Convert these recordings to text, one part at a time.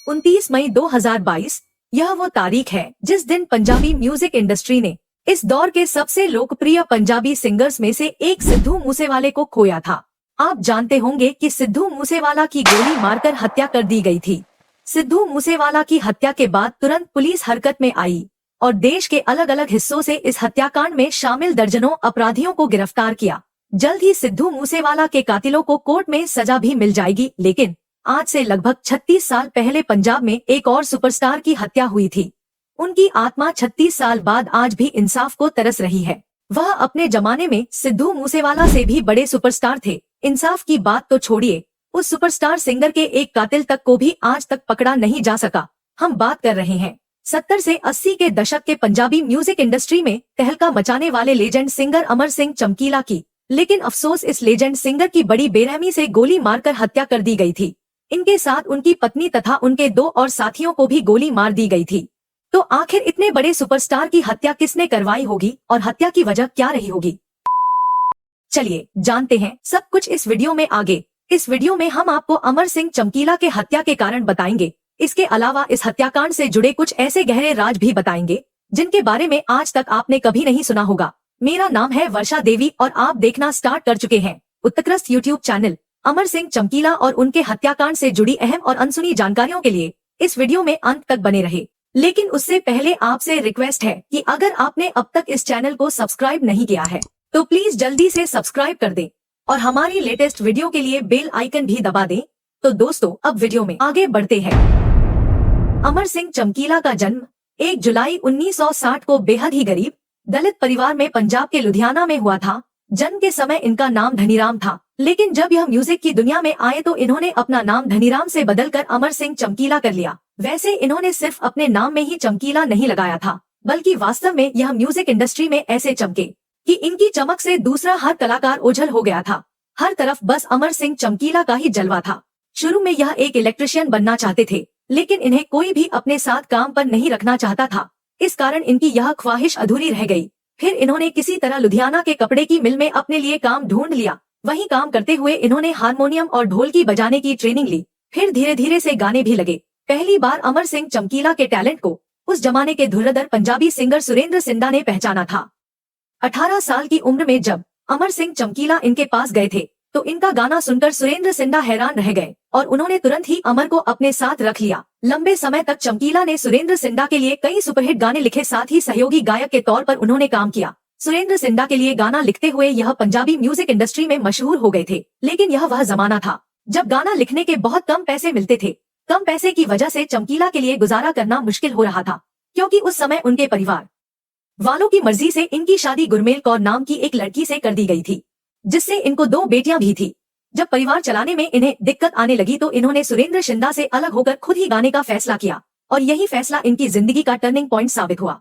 29 मई 2022 यह वो तारीख है जिस दिन पंजाबी म्यूजिक इंडस्ट्री ने इस दौर के सबसे लोकप्रिय पंजाबी सिंगर्स में से एक सिद्धू मूसेवाले को खोया था। आप जानते होंगे कि सिद्धू मूसेवाला की गोली मारकर हत्या कर दी गई थी। सिद्धू मूसेवाला की हत्या के बाद तुरंत पुलिस हरकत में आई और देश के अलग अलग हिस्सों से इस हत्याकांड में शामिल दर्जनों अपराधियों को गिरफ्तार किया। जल्द ही सिद्धू मूसेवाला के कातिलों को कोर्ट में सजा भी मिल जाएगी। लेकिन आज से लगभग 36 साल पहले पंजाब में एक और सुपरस्टार की हत्या हुई थी। उनकी आत्मा 36 साल बाद आज भी इंसाफ को तरस रही है। वह अपने जमाने में सिद्धू मूसेवाला से भी बड़े सुपरस्टार थे। इंसाफ की बात तो छोड़िए, उस सुपरस्टार सिंगर के एक कातिल तक को भी आज तक पकड़ा नहीं जा सका। हम बात कर रहे हैं 70 से 80 के दशक के पंजाबी म्यूजिक इंडस्ट्री में तहलका मचाने वाले लेजेंड सिंगर अमर सिंह चमकीला की। लेकिन अफसोस, इस लेजेंड सिंगर की बड़ी बेरहमी से गोली मारकर हत्या कर दी गई थी। इनके साथ उनकी पत्नी तथा उनके 2 और साथियों को भी गोली मार दी गई थी। तो आखिर इतने बड़े सुपरस्टार की हत्या किसने करवाई होगी और हत्या की वजह क्या रही होगी? चलिए जानते हैं सब कुछ इस वीडियो में। आगे इस वीडियो में हम आपको अमर सिंह चमकीला के हत्या के कारण बताएंगे। इसके अलावा इस हत्याकांड से जुड़े कुछ ऐसे गहरे राज भी बताएंगे जिनके बारे में आज तक आपने कभी नहीं सुना होगा। मेरा नाम है वर्षा देवी और आप देखना स्टार्ट कर चुके हैं उत्कृष्ट यूट्यूब चैनल अमर सिंह चमकीला और उनके हत्याकांड से जुड़ी अहम और अनसुनी जानकारियों के लिए इस वीडियो में अंत तक बने रहे। लेकिन उससे पहले आपसे रिक्वेस्ट है कि अगर आपने अब तक इस चैनल को सब्सक्राइब नहीं किया है तो प्लीज जल्दी से सब्सक्राइब कर दें और हमारी लेटेस्ट वीडियो के लिए बेल आइकन भी दबा दें। तो दोस्तों अब वीडियो में आगे बढ़ते हैं। अमर सिंह चमकीला का जन्म 1 जुलाई 1960 को बेहद ही गरीब दलित परिवार में पंजाब के लुधियाना में हुआ था। जन्म के समय इनका नाम धनीराम था, लेकिन जब यह म्यूजिक की दुनिया में आए तो इन्होंने अपना नाम धनीराम से बदलकर अमर सिंह चमकीला कर लिया। वैसे इन्होंने सिर्फ अपने नाम में ही चमकीला नहीं लगाया था, बल्कि वास्तव में यह म्यूजिक इंडस्ट्री में ऐसे चमके कि इनकी चमक से दूसरा हर कलाकार ओझल हो गया था। हर तरफ बस अमर सिंह चमकीला का ही जलवा था। शुरू में यह एक इलेक्ट्रिशियन बनना चाहते थे, लेकिन इन्हें कोई भी अपने साथ काम पर नहीं रखना चाहता था। इस कारण इनकी यह ख्वाहिश अधूरी रह गई। फिर इन्होंने किसी तरह लुधियाना के कपड़े की मिल में अपने लिए काम ढूंढ लिया। वहीं काम करते हुए इन्होंने हारमोनियम और ढोलकी बजाने की ट्रेनिंग ली। फिर धीरे धीरे से गाने भी लगे। पहली बार अमर सिंह चमकीला के टैलेंट को उस जमाने के धुरंधर पंजाबी सिंगर सुरेंद्र सिंधा ने पहचाना था। 18 साल की उम्र में जब अमर सिंह चमकीला इनके पास गए थे तो इनका गाना सुनकर सुरेंद्र सिंधा हैरान रह गए और उन्होंने तुरंत ही अमर को अपने साथ रख लिया। लंबे समय तक चमकीला ने सुरेंद्र सिंधा के लिए कई सुपरहिट गाने लिखे, साथ ही सहयोगी गायक के तौर पर उन्होंने काम किया। सुरेंद्र सिंधा के लिए गाना लिखते हुए यह पंजाबी म्यूजिक इंडस्ट्री में मशहूर हो गए थे। लेकिन यह वह जमाना था जब गाना लिखने के बहुत कम पैसे मिलते थे। कम पैसे की वजह से चमकीला के लिए गुजारा करना मुश्किल हो रहा था, क्योंकि उस समय उनके परिवार वालों की मर्जी से इनकी शादी गुरमेल कौर नाम की एक लड़की से कर दी गई थी, जिससे इनको 2 बेटियां भी थी। जब परिवार चलाने में इन्हें दिक्कत आने लगी तो इन्होंने सुरेंद्र सिंधा से अलग होकर खुद ही गाने का फैसला किया और यही फैसला इनकी जिंदगी का टर्निंग पॉइंट साबित हुआ।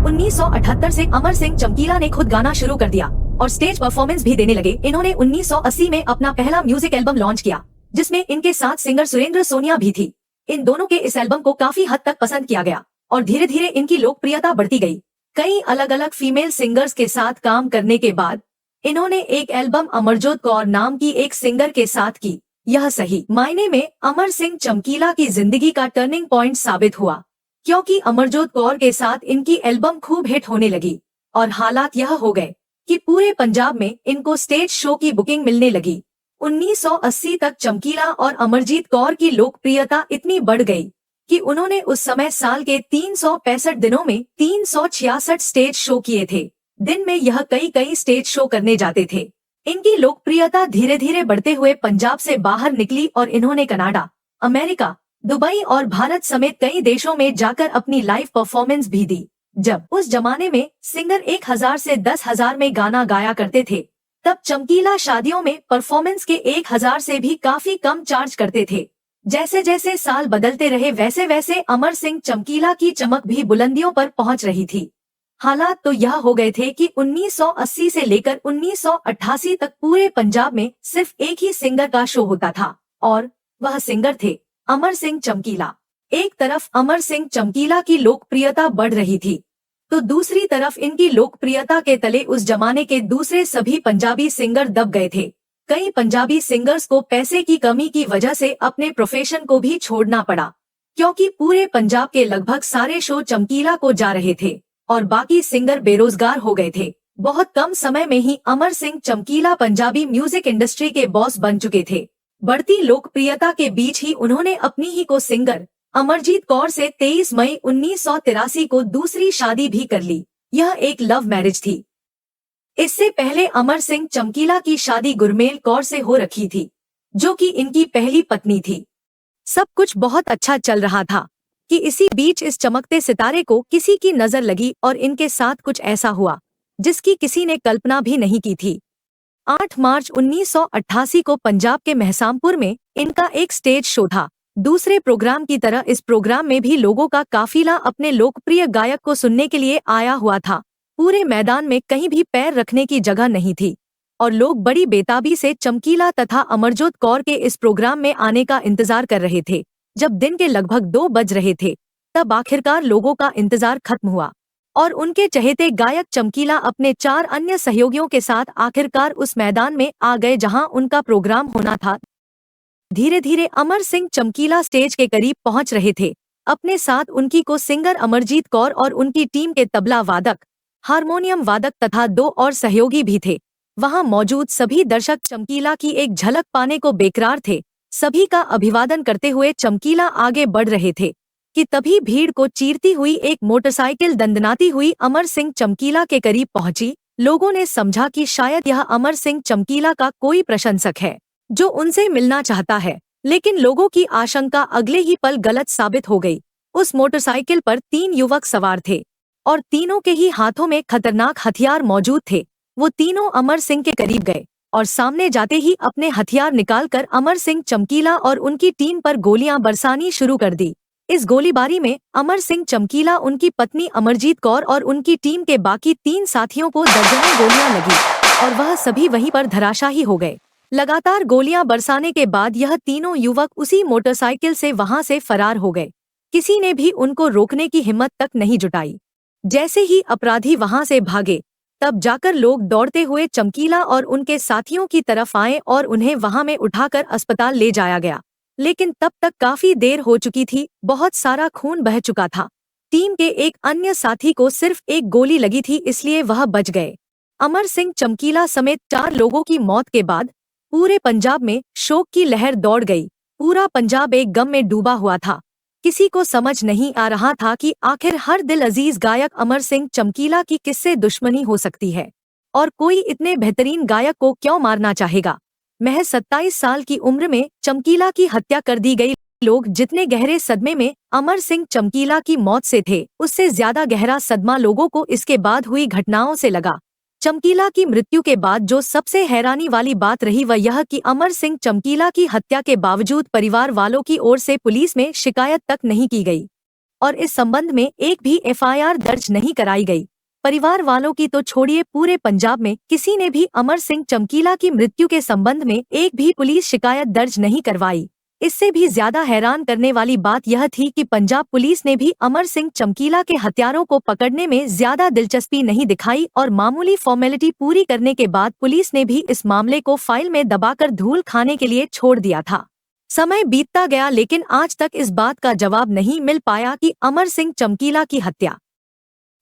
1978 से अमर सिंह चमकीला ने खुद गाना शुरू कर दिया और स्टेज परफॉर्मेंस भी देने लगे। इन्होंने 1980 में अपना पहला म्यूजिक एल्बम लॉन्च किया, जिसमें इनके साथ सिंगर सुरेंद्र सोनिया भी थी। इन दोनों के इस एल्बम को काफी हद तक पसंद किया गया और धीरे धीरे इनकी लोकप्रियता बढ़ती गई। कई अलग अलग फीमेल सिंगर्स के साथ काम करने के बाद इन्होंने एक एल्बम अमरजोत कौर नाम की एक सिंगर के साथ की। यह सही मायने में अमर सिंह चमकीला की जिंदगी का टर्निंग पॉइंट साबित हुआ, क्योंकि अमरजोत कौर के साथ इनकी एल्बम खूब हिट होने लगी और हालात यह हो गए कि पूरे पंजाब में इनको स्टेज शो की बुकिंग मिलने लगी। 1980 तक चमकीला और अमरजीत कौर की लोकप्रियता इतनी बढ़ गई कि उन्होंने उस समय साल के 365 दिनों में 366 स्टेज शो किए थे। दिन में यह कई स्टेज शो करने जाते थे। इनकी लोकप्रियता धीरे धीरे बढ़ते हुए पंजाब से बाहर निकली और इन्होंने कनाडा, अमेरिका, दुबई और भारत समेत कई देशों में जाकर अपनी लाइव परफॉर्मेंस भी दी। जब उस जमाने में सिंगर 1000 से 10,000 में गाना गाया करते थे, तब चमकीला शादियों में परफॉर्मेंस के 1000 से भी काफी कम चार्ज करते थे। जैसे जैसे साल बदलते रहे वैसे वैसे अमर सिंह चमकीला की चमक भी बुलंदियों पर पहुंच रही थी। हालात तो यह हो गए थे कि 1980 से लेकर 1988 तक पूरे पंजाब में सिर्फ एक ही सिंगर का शो होता था और वह सिंगर थे अमर सिंह चमकीला। एक तरफ अमर सिंह चमकीला की लोकप्रियता बढ़ रही थी तो दूसरी तरफ इनकी लोकप्रियता के तले उस जमाने के दूसरे सभी पंजाबी सिंगर दब गए थे। कई पंजाबी सिंगर्स को पैसे की कमी की वजह से अपने प्रोफेशन को भी छोड़ना पड़ा, क्योंकि पूरे पंजाब के लगभग सारे शो चमकीला को जा रहे थे और बाकी सिंगर बेरोजगार हो गए थे। बहुत कम समय में ही अमर सिंह चमकीला पंजाबी म्यूजिक इंडस्ट्री के बॉस बन चुके थे। बढ़ती लोकप्रियता के बीच ही उन्होंने अपनी ही को सिंगर अमरजीत कौर से 23 मई 1983 को दूसरी शादी भी कर ली। यह एक लव मैरिज थी। इससे पहले अमर सिंह चमकीला की शादी गुरमेल कौर से हो रखी थी, जो कि इनकी पहली पत्नी थी। सब कुछ बहुत अच्छा चल रहा था कि इसी बीच इस चमकते सितारे को किसी की नजर लगी और इनके साथ कुछ ऐसा हुआ जिसकी किसी ने कल्पना भी नहीं की थी। 8 मार्च 1988 को पंजाब के महसामपुर में इनका एक स्टेज शो था। दूसरे प्रोग्राम की तरह इस प्रोग्राम में भी लोगों का काफिला अपने लोकप्रिय गायक को सुनने के लिए आया हुआ था। पूरे मैदान में कहीं भी पैर रखने की जगह नहीं थी और लोग बड़ी बेताबी से चमकीला तथा अमरजोत कौर के इस प्रोग्राम में आने का इंतजार कर रहे थे। जब दिन के लगभग 2 बज रहे थे, तब आखिरकार लोगों का इंतजार खत्म हुआ और उनके चहेते गायक चमकीला अपने 4 अन्य सहयोगियों के साथ आखिरकार उस मैदान में आ गए जहां उनका प्रोग्राम होना था। धीरे धीरे अमर सिंह चमकीला स्टेज के करीब पहुंच रहे थे। अपने साथ उनकी को सिंगर अमरजीत कौर और उनकी टीम के तबला वादक, हारमोनियम वादक तथा 2 और सहयोगी भी थे। वहां मौजूद सभी दर्शक चमकीला की एक झलक पाने को बेकरार थे। सभी का अभिवादन करते हुए चमकीला आगे बढ़ रहे थे कि तभी भीड़ को चीरती हुई एक मोटरसाइकिल दंदनाती हुई अमर सिंह चमकीला के करीब पहुंची। लोगों ने समझा कि शायद यह अमर सिंह चमकीला का कोई प्रशंसक है जो उनसे मिलना चाहता है, लेकिन लोगों की आशंका अगले ही पल गलत साबित हो गई। उस मोटरसाइकिल पर 3 युवक सवार थे और तीनों के ही हाथों में खतरनाक हथियार मौजूद थे। वो तीनों अमर सिंह के करीब गए और सामने जाते ही अपने हथियार निकालकर अमर सिंह चमकीला और उनकी टीम पर गोलियां बरसानी शुरू कर दी। इस गोलीबारी में अमर सिंह चमकीला, उनकी पत्नी अमरजीत कौर और उनकी टीम के बाकी 3 साथियों को दर्जनों गोलियां लगी और वह सभी वहीं पर धराशायी हो गए। लगातार गोलियां बरसाने के बाद यह तीनों युवक उसी मोटरसाइकिल से वहां से फरार हो गए। किसी ने भी उनको रोकने की हिम्मत तक नहीं जुटाई। जैसे ही अपराधी वहां से भागे, तब जाकर लोग दौड़ते हुए चमकीला और उनके साथियों की तरफ आए और उन्हें वहां में उठाकर अस्पताल ले जाया गया। लेकिन तब तक काफी देर हो चुकी थी, बहुत सारा खून बह चुका था। टीम के एक अन्य साथी को सिर्फ एक गोली लगी थी, इसलिए वह बच गए। अमर सिंह चमकीला समेत 4 लोगों की मौत के बाद पूरे पंजाब में शोक की लहर दौड़ गई। पूरा पंजाब एक गम में डूबा हुआ था। किसी को समझ नहीं आ रहा था कि आखिर हर दिल अजीज गायक अमर सिंह चमकीला की किससे दुश्मनी हो सकती है और कोई इतने बेहतरीन गायक को क्यों मारना चाहेगा। महज 27 साल की उम्र में चमकीला की हत्या कर दी गई। लोग जितने गहरे सदमे में अमर सिंह चमकीला की मौत से थे, उससे ज्यादा गहरा सदमा लोगों को इसके बाद हुई घटनाओं से लगा। चमकीला की मृत्यु के बाद जो सबसे हैरानी वाली बात रही वह यह कि अमर सिंह चमकीला की हत्या के बावजूद परिवार वालों की ओर से पुलिस में शिकायत तक नहीं की गई और इस संबंध में एक भी एफआईआर दर्ज नहीं कराई गई। परिवार वालों की तो छोड़िए, पूरे पंजाब में किसी ने भी अमर सिंह चमकीला की मृत्यु के संबंध में एक भी पुलिस शिकायत दर्ज नहीं करवाई। इससे भी ज्यादा हैरान करने वाली बात यह थी कि पंजाब पुलिस ने भी अमर सिंह चमकीला के हत्यारों को पकड़ने में ज्यादा दिलचस्पी नहीं दिखाई और मामूली फॉर्मेलिटी पूरी करने के बाद पुलिस ने भी इस मामले को फाइल में दबाकर धूल खाने के लिए छोड़ दिया था। समय बीतता गया, लेकिन आज तक इस बात का जवाब नहीं मिल पाया कि अमर सिंह चमकीला की हत्या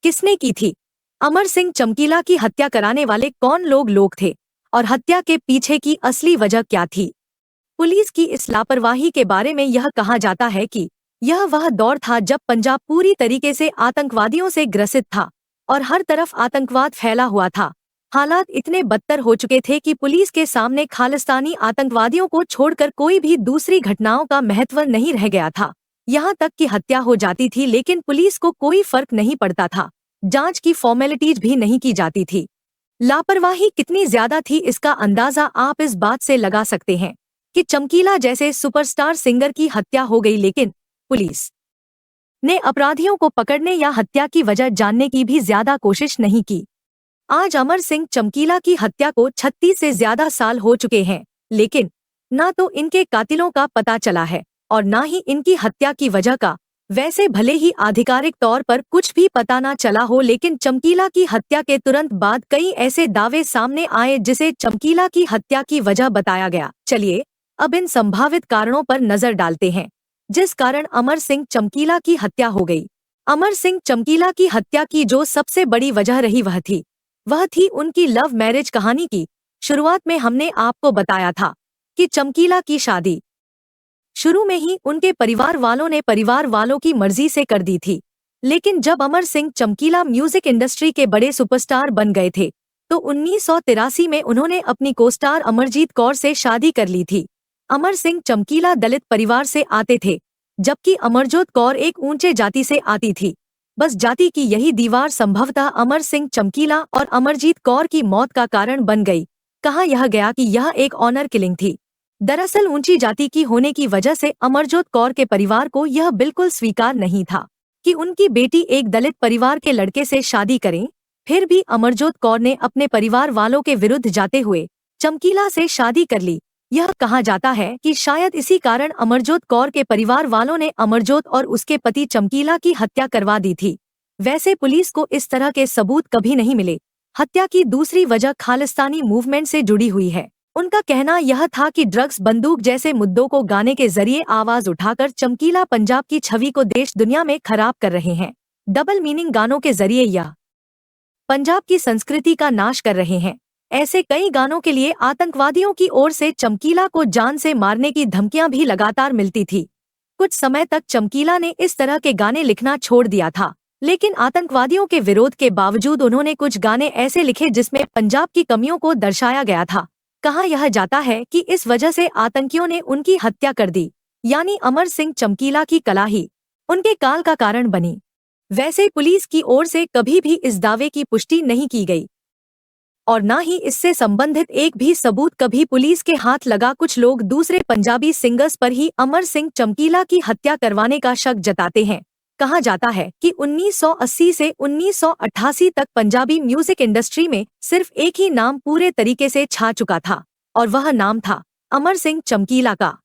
किसने की थी। अमर सिंह चमकीला की हत्या कराने वाले कौन लोग थे और हत्या के पीछे की असली वजह क्या थी। पुलिस की इस लापरवाही के बारे में यह कहा जाता है कि यह वह दौर था जब पंजाब पूरी तरीके से आतंकवादियों से ग्रसित था और हर तरफ आतंकवाद फैला हुआ था। हालात इतने बदतर हो चुके थे कि पुलिस के सामने खालिस्तानी आतंकवादियों को छोड़कर कोई भी दूसरी घटनाओं का महत्व नहीं रह गया था। यहाँ तक कि हत्या हो जाती थी लेकिन पुलिस को कोई फर्क नहीं पड़ता था। जांच की फॉर्मेलिटीज भी नहीं की जाती थी। लापरवाही कितनी ज्यादा थी इसका अंदाजा आप इस बात से लगा सकते हैं कि चमकीला जैसे सुपरस्टार सिंगर की हत्या हो गई, लेकिन पुलिस ने अपराधियों को पकड़ने या हत्या की वजह जानने की भी ज्यादा कोशिश नहीं की। आज अमर सिंह चमकीला की हत्या को 36 से ज्यादा साल हो चुके हैं, लेकिन ना तो इनके कातिलों का पता चला है और ना ही इनकी हत्या की वजह का वैसे भले ही आधिकारिक तौर पर कुछ भी पता न चला हो, लेकिन चमकीला की हत्या के तुरंत बाद कई ऐसे दावे सामने आए जिसे चमकीला की हत्या की वजह बताया गया। चलिए अब इन संभावित कारणों पर नजर डालते हैं जिस कारण अमर सिंह चमकीला की हत्या हो गई। अमर सिंह चमकीला की हत्या की जो सबसे बड़ी वजह रही वह थी उनकी लव मैरिज कहानी की। शुरुआत में हमने आपको बताया था कि चमकीला की शादी शुरू में ही उनके परिवार वालों ने परिवार वालों की मर्जी से कर दी थी, लेकिन जब अमर सिंह चमकीला म्यूजिक इंडस्ट्री के बड़े सुपरस्टार बन गए थे तो 1983 में उन्होंने अपनी कोस्टार अमरजीत कौर से शादी कर ली थी। अमर सिंह चमकीला दलित परिवार से आते थे, जबकि अमरजोत कौर एक ऊंचे जाति से आती थी। बस जाति की यही दीवार संभवतः अमर सिंह चमकीला और अमरजीत कौर की मौत का कारण बन गई। कहा यह गया कि यह एक ऑनर किलिंग थी। दरअसल ऊंची जाति की होने की वजह से अमरजोत कौर के परिवार को यह बिल्कुल स्वीकार नहीं था कि उनकी बेटी एक दलित परिवार के लड़के से शादी करें। फिर भी अमरजोत कौर ने अपने परिवार वालों के विरुद्ध जाते हुए चमकीला से शादी कर ली। यह कहा जाता है कि शायद इसी कारण अमरजोत कौर के परिवार वालों ने अमरजोत और उसके पति चमकीला की हत्या करवा दी थी। वैसे पुलिस को इस तरह के सबूत कभी नहीं मिले। हत्या की दूसरी वजह खालिस्तानी मूवमेंट से जुड़ी हुई है। उनका कहना यह था कि ड्रग्स, बंदूक जैसे मुद्दों को गाने के जरिए आवाज उठाकर चमकीला पंजाब की छवि को देश दुनिया में खराब कर रहे हैं। डबल मीनिंग गानों के जरिए यह पंजाब की संस्कृति का नाश कर रहे हैं। ऐसे कई गानों के लिए आतंकवादियों की ओर से चमकीला को जान से मारने की धमकियां भी लगातार मिलती थी। कुछ समय तक चमकीला ने इस तरह के गाने लिखना छोड़ दिया था, लेकिन आतंकवादियों के विरोध के बावजूद उन्होंने कुछ गाने ऐसे लिखे जिसमें पंजाब की कमियों को दर्शाया गया था। कहा यह जाता है कि इस वजह से आतंकियों ने उनकी हत्या कर दी, यानी अमर सिंह चमकीला की कला ही उनके काल का कारण बनी। वैसे पुलिस की ओर से कभी भी इस दावे की पुष्टि नहीं की गई और न ही इससे संबंधित एक भी सबूत कभी पुलिस के हाथ लगा। कुछ लोग दूसरे पंजाबी सिंगर्स पर ही अमर सिंह चमकीला की हत्या करवाने का शक जताते हैं। कहा जाता है कि 1980 से 1988 तक पंजाबी म्यूजिक इंडस्ट्री में सिर्फ एक ही नाम पूरे तरीके से छा चुका था और वह नाम था अमर सिंह चमकीला का।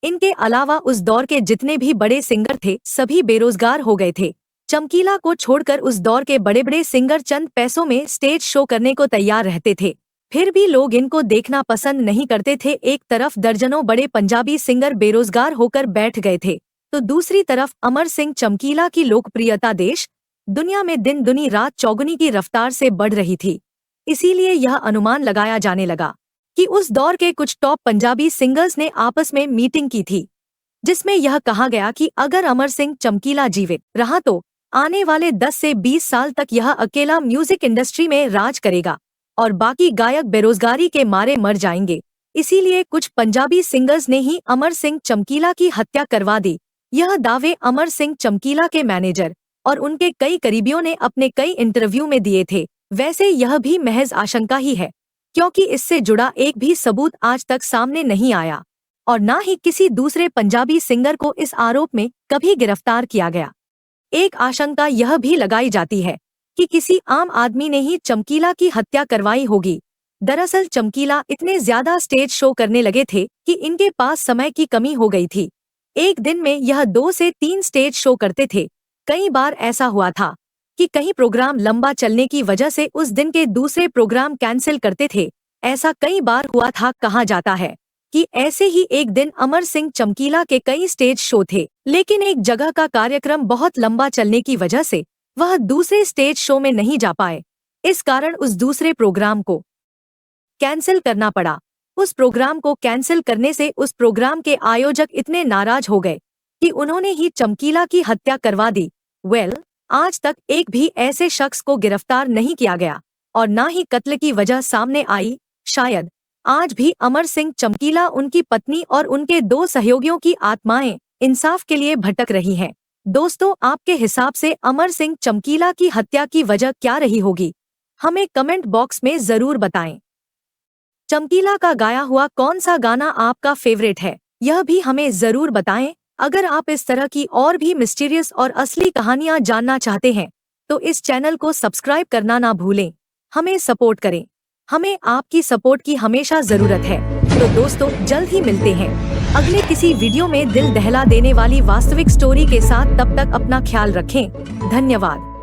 इनके अलावा उस दौर के जितने भी बड़े सिंगर थे सभी बेरोजगार हो गए थे। चमकीला को छोड़कर उस दौर के बड़े बड़े सिंगर चंद पैसों में स्टेज शो करने को तैयार रहते थे, फिर भी लोग इनको देखना पसंद नहीं करते थे। एक तरफ दर्जनों बड़े पंजाबी सिंगर बेरोजगार होकर बैठ गए थे, तो दूसरी तरफ अमर सिंह चमकीला की लोकप्रियता देश दुनिया में दिन दुनी रात चौगुनी की रफ्तार से बढ़ रही थी। इसीलिए यह अनुमान लगाया जाने लगा कि उस दौर के कुछ टॉप पंजाबी सिंगर्स ने आपस में मीटिंग की थी, जिसमें यह कहा गया कि अगर अमर सिंह चमकीला जीवित रहा तो आने वाले 10 से 20 साल तक यह अकेला म्यूजिक इंडस्ट्री में राज करेगा और बाकी गायक बेरोजगारी के मारे मर जाएंगे। इसीलिए कुछ पंजाबी सिंगर्स ने ही अमर सिंह चमकीला की हत्या करवा दी। यह दावे अमर सिंह चमकीला के मैनेजर और उनके कई करीबियों ने अपने कई इंटरव्यू में दिए थे। वैसे यह भी महज आशंका ही है, क्योंकि इससे जुड़ा एक भी सबूत आज तक सामने नहीं आया और न ही किसी दूसरे पंजाबी सिंगर को इस आरोप में कभी गिरफ्तार किया गया। एक आशंका यह भी लगाई जाती है कि किसी आम आदमी ने ही चमकीला की हत्या करवाई होगी। दरअसल चमकीला इतने ज्यादा स्टेज शो करने लगे थे कि इनके पास समय की कमी हो गई थी। एक दिन में यह 2 से 3 स्टेज शो करते थे। कई बार ऐसा हुआ था कि कहीं प्रोग्राम लंबा चलने की वजह से उस दिन के दूसरे प्रोग्राम कैंसिल करते थे। ऐसा कई बार हुआ था। कहा जाता है कि ऐसे ही एक दिन अमर सिंह चमकीला के कई स्टेज शो थे, लेकिन एक जगह का कार्यक्रम बहुत लंबा चलने की वजह से वह दूसरे स्टेज शो में नहीं जा पाए। इस कारण उस दूसरे प्रोग्राम को कैंसिल करना पड़ा। उस प्रोग्राम को कैंसिल करने से उस प्रोग्राम के आयोजक इतने नाराज हो गए कि उन्होंने ही चमकीला की हत्या करवा दी। आज तक एक भी ऐसे शख्स को गिरफ्तार नहीं किया गया और न ही कत्ल की वजह सामने आई। शायद आज भी अमर सिंह चमकीला, उनकी पत्नी और उनके 2 सहयोगियों की आत्माएं इंसाफ के लिए भटक रही हैं। दोस्तों, आपके हिसाब से अमर सिंह चमकीला की हत्या की वजह क्या रही होगी? हमें कमेंट बॉक्स में जरूर बताएं। चमकीला का गाया हुआ कौन सा गाना आपका फेवरेट है, यह भी हमें जरूर बताएं। अगर आप इस तरह की और भी मिस्टीरियस और असली कहानियां जानना चाहते हैं तो इस चैनल को सब्सक्राइब करना ना भूलें। हमें सपोर्ट करें, हमें आपकी सपोर्ट की हमेशा जरूरत है। तो दोस्तों, जल्द ही मिलते हैं। अगले किसी वीडियो में दिल दहला देने वाली वास्तविक स्टोरी के साथ, तब तक अपना ख्याल रखें। धन्यवाद।